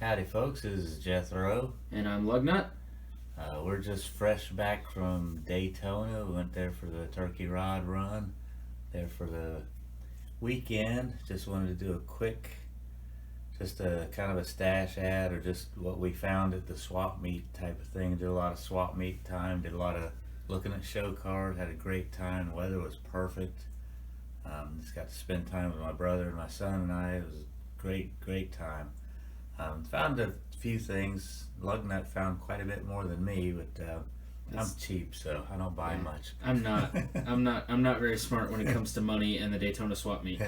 Howdy, folks. This is Jethro. And I'm Lugnut. We're just fresh back from Daytona. We went there for the Turkey Rod run, there for the weekend. Just wanted to do a quick, just a kind of a stash ad or just what we found at the swap meet type of thing. Did a lot of swap meet time, did a lot of looking at show cars, had a great time. The weather was perfect. Just got to spend time with my brother and my son and I. It was a great time. Found a few things. Lugnut found quite a bit more than me, but I'm cheap, so I don't buy much. I'm not. I'm not very smart when it comes to money and the Daytona swap meet.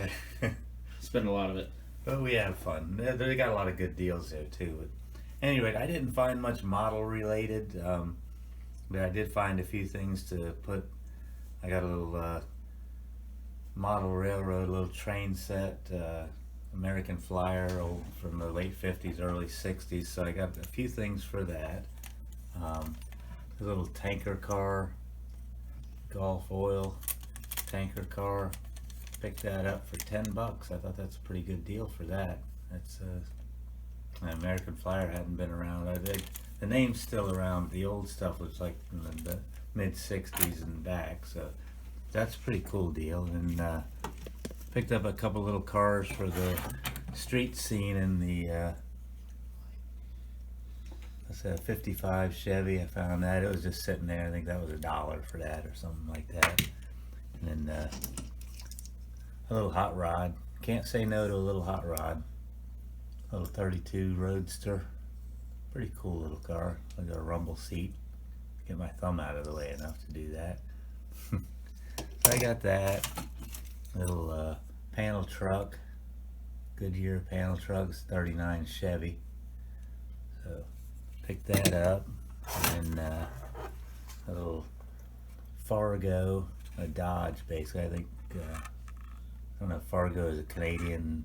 Spend a lot of it. But we have fun. They got a lot of good deals there too. But anyway, I didn't find much model related, but I did find a few things to put. I got a little model railroad, a little train set. American Flyer, old from the late 50s, early 60s, so I got a few things for that. A little tanker car, Gulf Oil tanker car, picked that up for $10. I thought that's a pretty good deal for that. That's American Flyer hadn't been around. The name's still around. The old stuff was like in the mid 60s and back, so that's a pretty cool deal. And picked up a couple little cars for the street scene in the that's a 55 Chevy. I found that. It was just sitting there. I think that was $1 for that or something like that. And then a little hot rod. Can't say no to a little hot rod. A little 32 Roadster. Pretty cool little car. I got a rumble seat. Get my thumb out of the way enough to do that. So I got that. Little panel truck, Goodyear panel trucks, 39 Chevy. So picked that up, and a little Fargo, a Dodge basically. I think I don't know if Fargo is a Canadian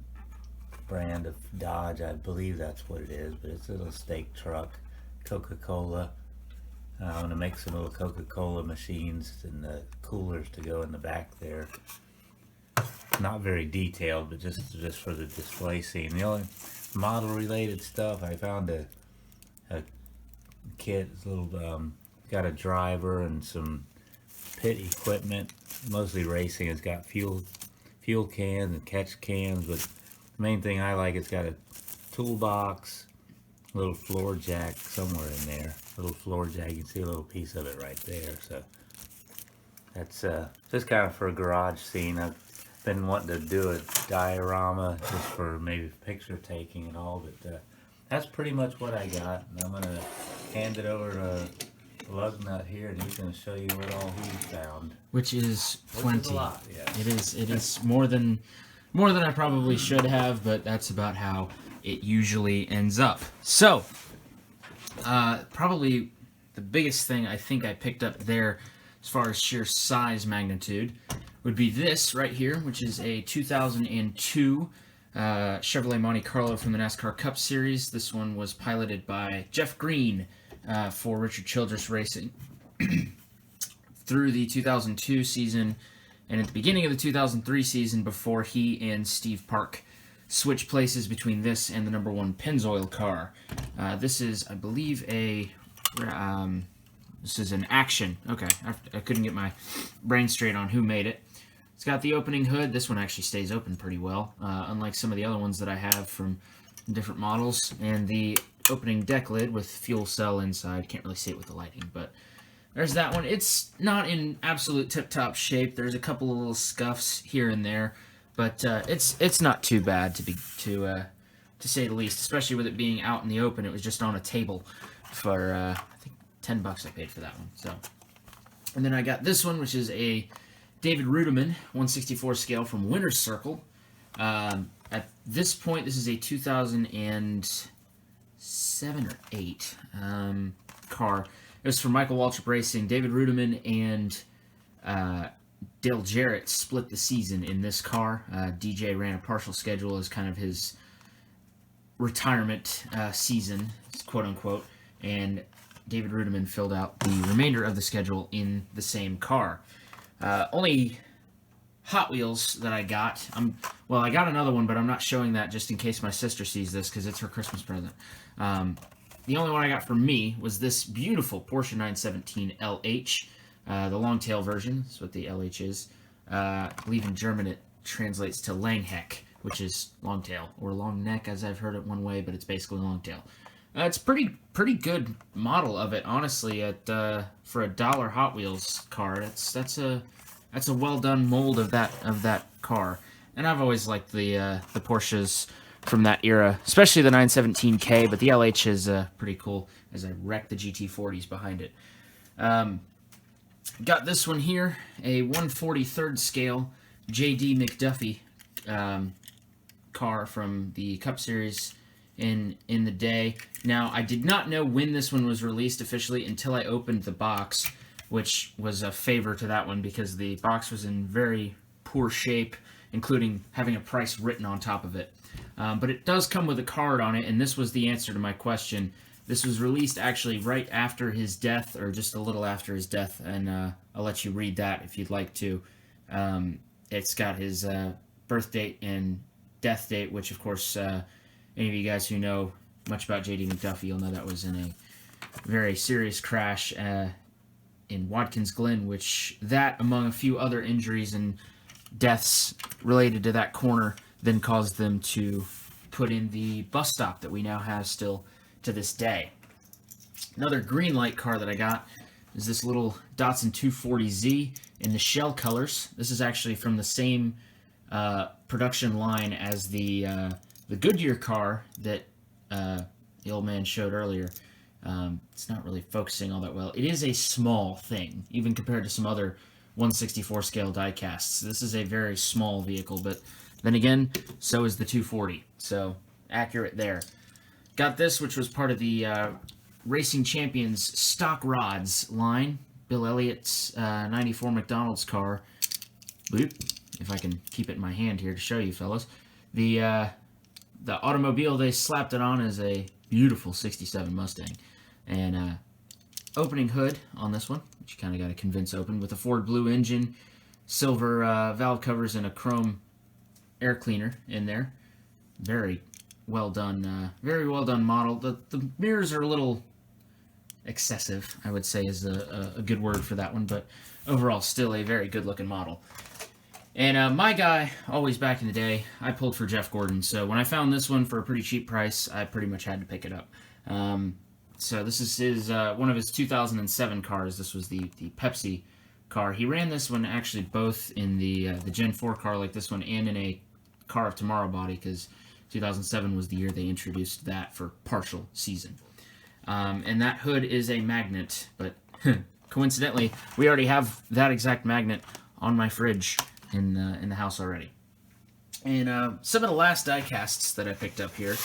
brand of Dodge. I believe that's what it is, but it's a little steak truck. Coca-Cola. I'm gonna make some little Coca-Cola machines and the coolers to go in the back there. Not very detailed, but just for the display scene. The only model related stuff, I found a kit, it's a little got a driver and some pit equipment, mostly racing. It's got fuel cans and catch cans, but the main thing I like, it's got a toolbox, a little floor jack somewhere in there. A little floor jack, you can see a little piece of it right there. So that's just kind of for a garage scene. I've been wanting to do a diorama just for maybe picture taking and all, but that's pretty much what I got. And I'm gonna hand it over to Lugnut here, and he's gonna show you what all he found. Which is plenty. Which is a lot, yeah. It is more than I probably should have, but that's about how it usually ends up. So, probably the biggest thing I think I picked up there, as far as sheer size magnitude, would be this right here, which is a 2002 Chevrolet Monte Carlo from the NASCAR Cup Series. This one was piloted by Jeff Green for Richard Childress Racing. Through the 2002 season and at the beginning of the 2003 season, before he and Steve Park switched places between this and the number one Pennzoil car. This is, I believe, this is an Action. Okay, I couldn't get my brain straight on who made it. It's got the opening hood. This one actually stays open pretty well, unlike some of the other ones that I have from different models. And the opening deck lid with fuel cell inside. Can't really see it with the lighting, but there's that one. It's not in absolute tip-top shape. There's a couple of little scuffs here and there, but it's not too bad to say the least. Especially with it being out in the open. It was just on a table for I think $10 I paid for that one. So, and then I got this one, which is a David Rudiman 1/64 scale from Winner's Circle. At this point, this is a 2007 or 8 car. It was for Michael Waltrip Racing. David Rudiman and Dale Jarrett split the season in this car. DJ ran a partial schedule as kind of his retirement season, quote unquote, and David Rudiman filled out the remainder of the schedule in the same car. Only Hot Wheels that I got. Well, I got another one, but I'm not showing that just in case my sister sees this because it's her Christmas present. The only one I got for me was this beautiful Porsche 917 LH, the long tail version. That's what the LH is. I believe in German it translates to Langheck, which is long tail, or long neck as I've heard it one way, but it's basically long tail. It's pretty good model of it, honestly. For a $1 Hot Wheels car, that's a well done mold of that car. And I've always liked the Porsches from that era, especially the 917K. But the LH is pretty cool, as I wreck the GT40s behind it. Got this one here, a 1/43rd scale J.D. McDuffie car from the Cup Series in the day. Now, I did not know when this one was released officially until I opened the box, which was a favor to that one because the box was in very poor shape, including having a price written on top of it. But it does come with a card on it, and this was the answer to my question. This was released actually right after his death, or just a little after his death, and I'll let you read that if you'd like to. It's got his birth date and death date, which of course any of you guys who know much about J.D. McDuffie, you'll know that was in a very serious crash in Watkins Glen, which that, among a few other injuries and deaths related to that corner, then caused them to put in the bus stop that we now have still to this day. Another green light car that I got is this little Datsun 240Z in the shell colors. This is actually from the same production line as the Goodyear car that the old man showed earlier. It's not really focusing all that well. It is a small thing, even compared to some other 1/64 scale die-casts. This is a very small vehicle, but then again, so is the 240. So, accurate there. Got this, which was part of the Racing Champions Stock Rods line. Bill Elliott's 94 McDonald's car. Boop. If I can keep it in my hand here to show you, fellas. The automobile they slapped it on is a beautiful 67 Mustang. And opening hood on this one, which you kind of got to convince open, with a Ford Blue engine, silver valve covers, and a chrome air cleaner in there. Very well done model. The mirrors are a little excessive, I would say is a good word for that one, but overall still a very good looking model. And my guy, always back in the day, I pulled for Jeff Gordon, so when I found this one for a pretty cheap price, I pretty much had to pick it up. So this is his one of his 2007 cars. This was the Pepsi car. He ran this one actually both in the Gen 4 car like this one and in a Car of Tomorrow body, because 2007 was the year they introduced that for partial season. And that hood is a magnet, but coincidentally, we already have that exact magnet on my fridge in the house already. And some of the last die casts that I picked up here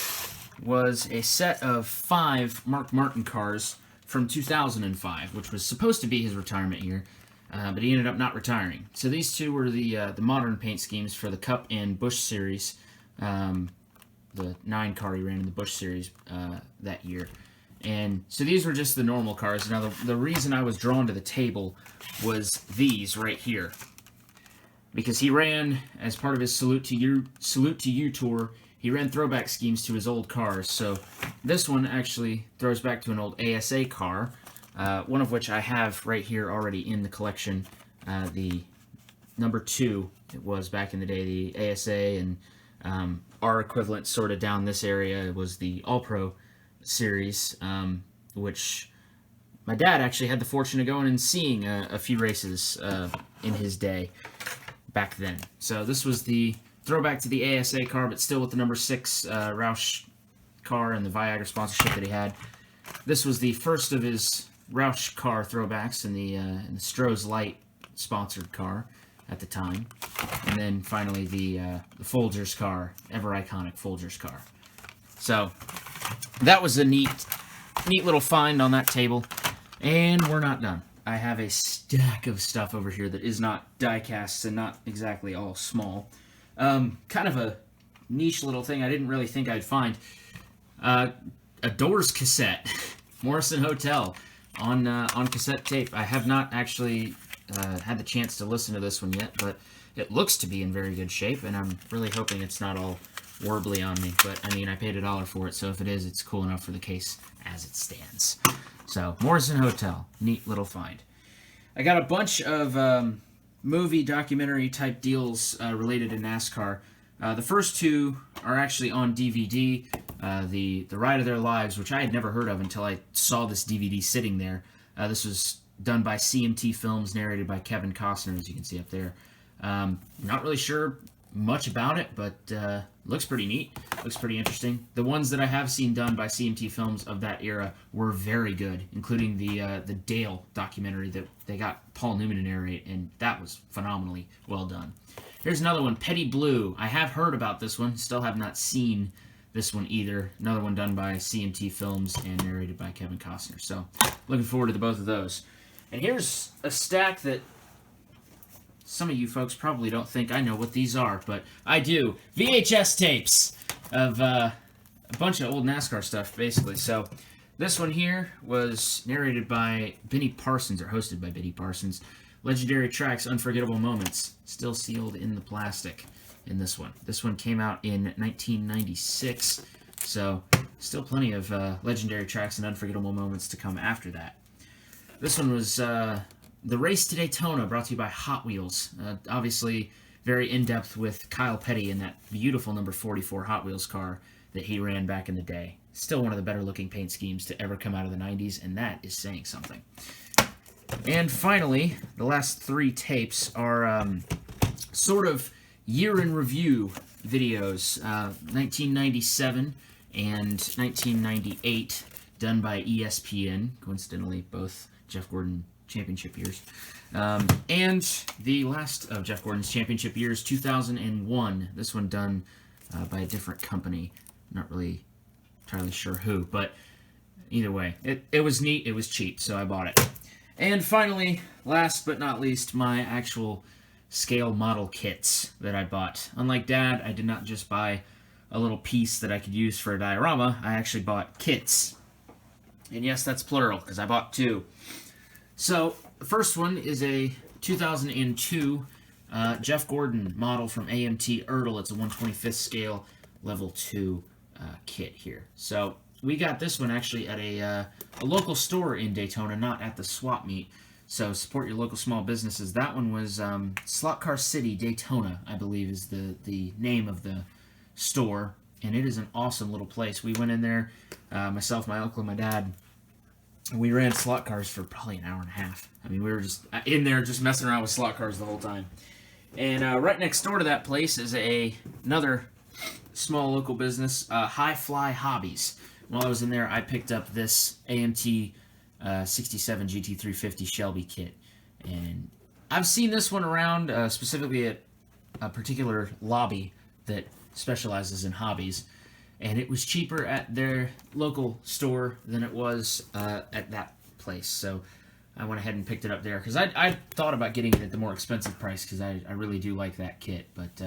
was a set of 5 Mark Martin cars from 2005, which was supposed to be his retirement year, but he ended up not retiring. So these two were the modern paint schemes for the Cup and Busch series, the 9 car he ran in the Busch series that year. And so these were just the normal cars. Now the reason I was drawn to the table was these right here, because he ran, as part of his Salute to You tour, he ran throwback schemes to his old cars. So this one actually throws back to an old ASA car, one of which I have right here already in the collection. The number 2, it was back in the day, the ASA, and our equivalent sort of down this area was the All-Pro series, which my dad actually had the fortune of going and seeing a few races in his day back then. So this was the throwback to the ASA car, but still with the number 6 Roush car and the Viagra sponsorship that he had. This was the first of his Roush car throwbacks in the Stroh's Light sponsored car at the time. And then finally the Folgers car, ever iconic Folgers car. So that was a neat little find on that table. And we're not done. I have a stack of stuff over here that is not die casts and not exactly all small. Kind of a niche little thing I didn't really think I'd find. A Doors cassette, Morrison Hotel, on cassette tape. I have not actually had the chance to listen to this one yet, but It looks to be in very good shape, and I'm really hoping it's not all warbly on me. But, I mean, I paid $1 for it, so if it is, it's cool enough for the case as it stands. So, Morrison Hotel. Neat little find. I got a bunch of movie documentary type deals related to NASCAR. The first two are actually on DVD. The Ride of Their Lives, which I had never heard of until I saw this DVD sitting there. This was done by CMT Films, narrated by Kevin Costner, as you can see up there. Not really sure much about it, but looks pretty neat. Looks pretty interesting. The ones that I have seen done by CMT Films of that era were very good, including the Dale documentary that they got Paul Newman to narrate, and that was phenomenally well done. Here's another one, Petty Blue. I have heard about this one, still have not seen this one either. Another one done by CMT Films and narrated by Kevin Costner. So, looking forward to the both of those. And here's a stack that some of you folks probably don't think I know what these are, but I do. VHS tapes of a bunch of old NASCAR stuff, basically. So, this one here was narrated by Benny Parsons, or hosted by Benny Parsons. Legendary Tracks, Unforgettable Moments, still sealed in the plastic in this one. This one came out in 1996, so still plenty of Legendary Tracks and Unforgettable Moments to come after that. This one was The Race to Daytona, brought to you by Hot Wheels. Obviously, very in-depth with Kyle Petty in that beautiful number 44 Hot Wheels car that he ran back in the day. Still one of the better-looking paint schemes to ever come out of the 90s, and that is saying something. And finally, the last three tapes are sort of year-in-review videos. 1997 and 1998, done by ESPN. Coincidentally, both Jeff Gordon championship years. And the last of Jeff Gordon's championship years, 2001. This one done by a different company. Not really entirely sure who, but either way, it was neat, it was cheap, so I bought it. And finally, last but not least, my actual scale model kits that I bought. Unlike Dad, I did not just buy a little piece that I could use for a diorama. I actually bought kits. And yes, that's plural, because I bought two. So, the first one is a 2002 Jeff Gordon model from AMT Ertl. It's a 1/25th scale level 2 kit here. So, we got this one actually at a local store in Daytona, not at the swap meet. So support your local small businesses. That one was Slot Car City Daytona, I believe is the name of the store. And it is an awesome little place. We went in there, myself, my uncle, and my dad. And we ran slot cars for probably an hour and a half. I mean, we were just in there just messing around with slot cars the whole time. And right next door to that place is another small local business, High Fly Hobbies. While I was in there, I picked up this AMT 67 GT350 Shelby kit. And I've seen this one around, specifically at a particular lobby that specializes in hobbies. And it was cheaper at their local store than it was at that place. So I went ahead and picked it up there. Because I thought about getting it at the more expensive price, because I really do like that kit. But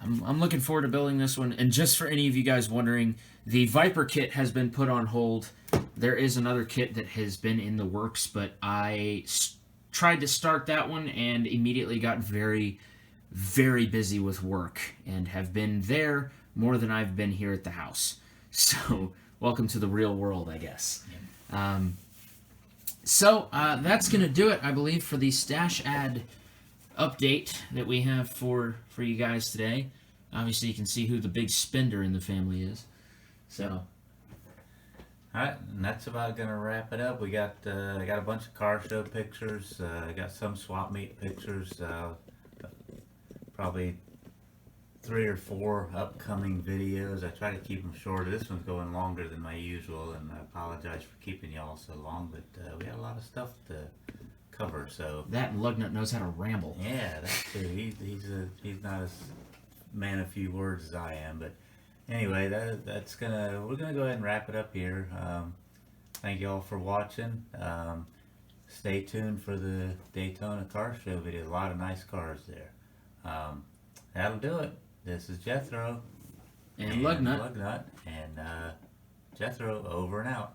I'm looking forward to building this one. And just for any of you guys wondering, the Viper kit has been put on hold. There is another kit that has been in the works, but I tried to start that one and immediately got very, very busy with work and have been there more than I've been here at the house. So, welcome to the real world, I guess. So, that's going to do it, I believe, for the stash ad update that we have for you guys today. Obviously, you can see who the big spender in the family is. So, alright, and that's about gonna wrap it up. We got I got a bunch of car show pictures. I got some swap meet pictures. Probably 3 or 4 upcoming videos. I try to keep them short. This one's going longer than my usual, and I apologize for keeping y'all so long. But we got a lot of stuff to cover. So that and Lugnut knows how to ramble. yeah, that's true. He's not as man of few words as I am, but. Anyway, we're gonna go ahead and wrap it up here. Thank you all for watching. Stay tuned for the Daytona car show video. A lot of nice cars there. That'll do it. This is Jethro and Lugnut. And Jethro over and out.